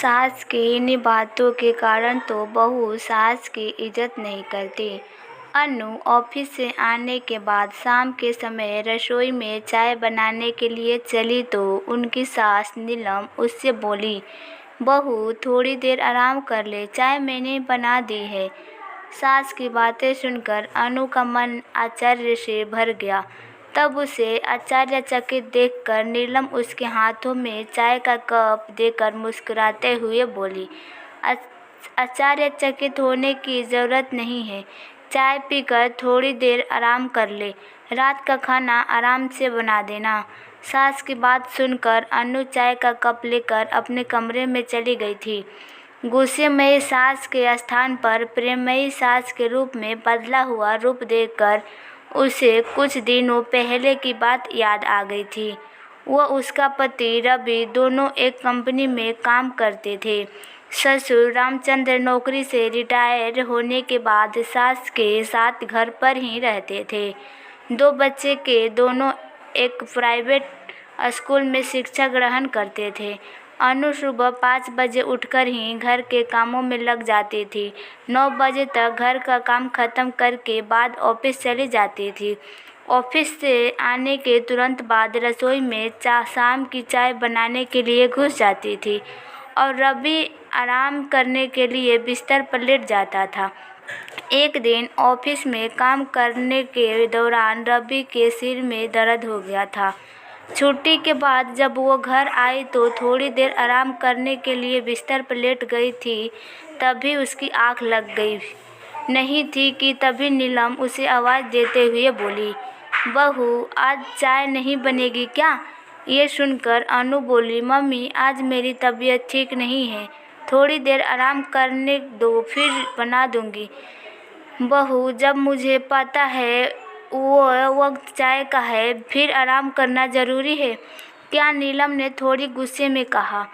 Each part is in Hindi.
सास की इन्हीं बातों के कारण तो बहू सास की इज्जत नहीं करती। अनु ऑफिस से आने के बाद शाम के समय रसोई में चाय बनाने के लिए चली तो उनकी सास नीलम उससे बोली, बहू थोड़ी देर आराम कर ले, चाय मैंने बना दी है। सास की बातें सुनकर अनु का मन आश्चर्य से भर गया। तब उसे आश्चर्यचकित देखकर नीलम उसके हाथों में चाय का कप देकर मुस्कुराते हुए बोली, आश्चर्यचकित होने की ज़रूरत नहीं है, चाय पीकर थोड़ी देर आराम कर ले, रात का खाना आराम से बना देना। सास की बात सुनकर अनु चाय का कप लेकर अपने कमरे में चली गई थी। गुस्सेमयी सास के स्थान पर प्रेममयी सास के रूप में बदला हुआ रूप देखकर उसे कुछ दिनों पहले की बात याद आ गई थी। वह उसका पति रवि दोनों एक कंपनी में काम करते थे। ससुर रामचंद्र नौकरी से रिटायर होने के बाद सास के साथ घर पर ही रहते थे। 2 बच्चे के दोनों एक प्राइवेट स्कूल में शिक्षा ग्रहण करते थे। अनु सुबह 5 बजे उठकर ही घर के कामों में लग जाती थी। 9 बजे तक घर का काम खत्म करके बाद ऑफिस चली जाती थी। ऑफिस से आने के तुरंत बाद रसोई में शाम की चाय बनाने के लिए घुस जाती थी और रवि आराम करने के लिए बिस्तर पर लेट जाता था। एक दिन ऑफिस में काम करने के दौरान रवि के सिर में दर्द हो गया था। छुट्टी के बाद जब वो घर आई तो थोड़ी देर आराम करने के लिए बिस्तर पर लेट गई थी, तभी उसकी आंख लग गई नहीं थी कि तभी नीलम उसे आवाज़ देते हुए बोली, बहू आज चाय नहीं बनेगी क्या? ये सुनकर अनु बोली, मम्मी आज मेरी तबीयत ठीक नहीं है, थोड़ी देर आराम करने दो फिर बना दूंगी। बहू जब मुझे पता है वो वक्त चाय का है, फिर आराम करना ज़रूरी है क्या? नीलम ने थोड़ी गुस्से में कहा।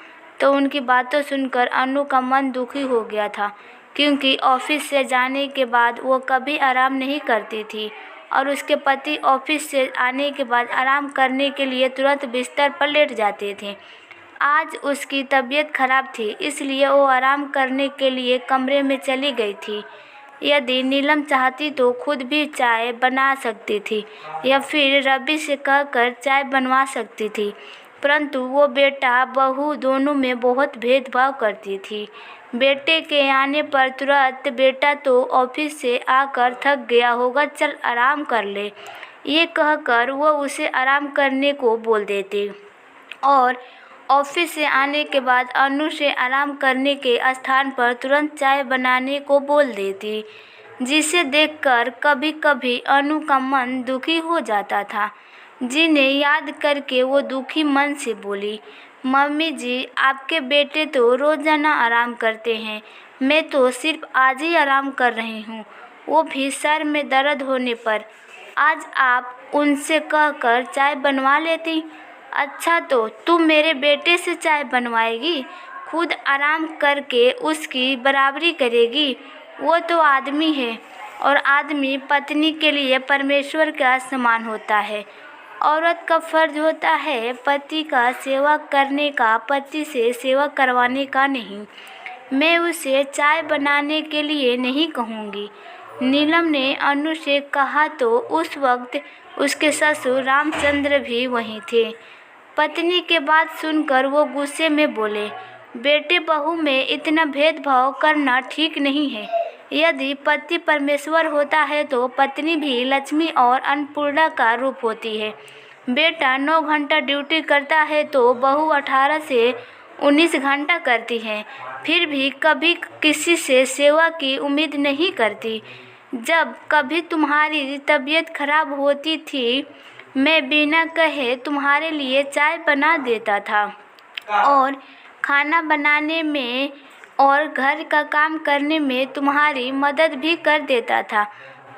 तो उनकी बातों सुनकर अनु का मन दुखी हो गया था, क्योंकि ऑफिस से जाने के बाद वो कभी आराम नहीं करती थी और उसके पति ऑफिस से आने के बाद आराम करने के लिए तुरंत बिस्तर पर लेट जाते थे। आज उसकी तबीयत खराब थी, इसलिए वो आराम करने के लिए कमरे में चली गई थी। यदि नीलम चाहती तो खुद भी चाय बना सकती थी या फिर रवि से कहकर चाय बनवा सकती थी, परंतु वो बेटा बहू दोनों में बहुत भेदभाव करती थी। बेटे के आने पर तुरंत बेटा तो ऑफिस से आकर थक गया होगा, चल आराम कर ले, ये कहकर वो उसे आराम करने को बोल देती और ऑफिस से आने के बाद अनु से आराम करने के स्थान पर तुरंत चाय बनाने को बोल देती, जिसे देखकर कभी कभी अनु का मन दुखी हो जाता था। जिन्हें याद करके वो दुखी मन से बोली, मम्मी जी आपके बेटे तो रोज़ाना आराम करते हैं, मैं तो सिर्फ आज ही आराम कर रही हूँ, वो भी सर में दर्द होने पर। आज आप उनसे कहकर चाय बनवा लेती। अच्छा तो तुम मेरे बेटे से चाय बनवाएगी, खुद आराम करके उसकी बराबरी करेगी? वो तो आदमी है और आदमी पत्नी के लिए परमेश्वर का समान होता है। औरत का फर्ज होता है पति का सेवा करने का, पति से सेवा करवाने का नहीं। मैं उसे चाय बनाने के लिए नहीं कहूँगी। नीलम ने अनु से कहा तो उस वक्त उसके ससुर रामचंद्र भी वहीं थे। पत्नी के बात सुनकर वो गुस्से में बोले, बेटे बहू में इतना भेदभाव करना ठीक नहीं है। यदि पति परमेश्वर होता है तो पत्नी भी लक्ष्मी और अन्नपूर्णा का रूप होती है। बेटा 9 घंटा ड्यूटी करता है तो बहू 18 से 19 घंटा करती है, फिर भी कभी किसी से सेवा की उम्मीद नहीं करती। जब कभी तुम्हारी तबीयत खराब होती थी, मैं बिना कहे तुम्हारे लिए चाय बना देता था और खाना बनाने में और घर का काम करने में तुम्हारी मदद भी कर देता था।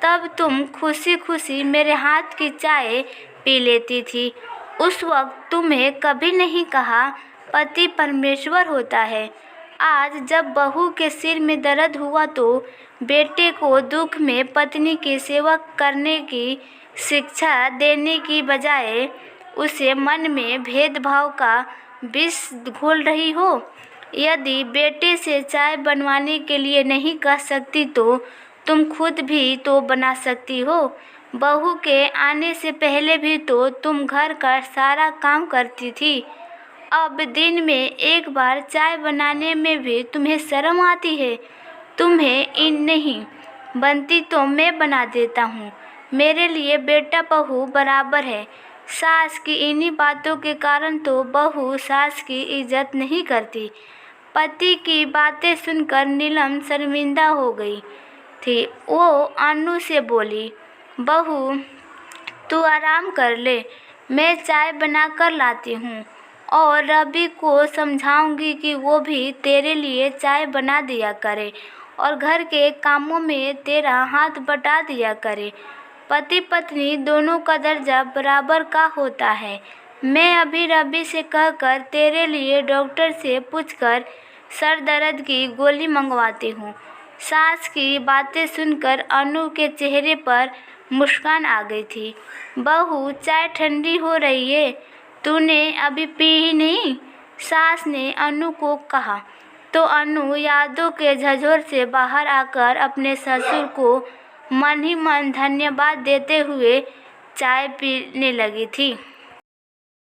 तब तुम खुशी खुशी मेरे हाथ की चाय पी लेती थी। उस वक्त तुम्हें कभी नहीं कहा पति परमेश्वर होता है। आज जब बहू के सिर में दर्द हुआ तो बेटे को दुख में पत्नी की सेवा करने की शिक्षा देने की बजाय उसे मन में भेदभाव का विष घोल रही हो। यदि बेटे से चाय बनवाने के लिए नहीं कह सकती तो तुम खुद भी तो बना सकती हो। बहू के आने से पहले भी तो तुम घर का सारा काम करती थी। अब दिन में एक बार चाय बनाने में भी तुम्हें शर्म आती है। तुम्हें इन नहीं बनती तो मैं बना देता हूँ। मेरे लिए बेटा बहू बराबर है। सास की इन्हीं बातों के कारण तो बहू सास की इज्जत नहीं करती। पति की बातें सुनकर नीलम शर्मिंदा हो गई थी। वो अनु से बोली, बहू तू आराम कर ले, मैं चाय बना कर लाती हूँ और रवि को समझाऊंगी कि वो भी तेरे लिए चाय बना दिया करे और घर के कामों में तेरा हाथ बटा दिया करे। पति पत्नी दोनों का दर्जा बराबर का होता है। मैं अभी रवि से कहकर तेरे लिए डॉक्टर से पूछकर सर दर्द की गोली मंगवाती हूँ। सास की बातें सुनकर अनु के चेहरे पर मुस्कान आ गई थी। बहू चाय ठंडी हो रही है, तूने अभी पी ही नहीं? सास ने अनु को कहा तो अनु यादों के झंझोर से बाहर आकर अपने ससुर को मन ही मन धन्यवाद देते हुए चाय पीने लगी थी।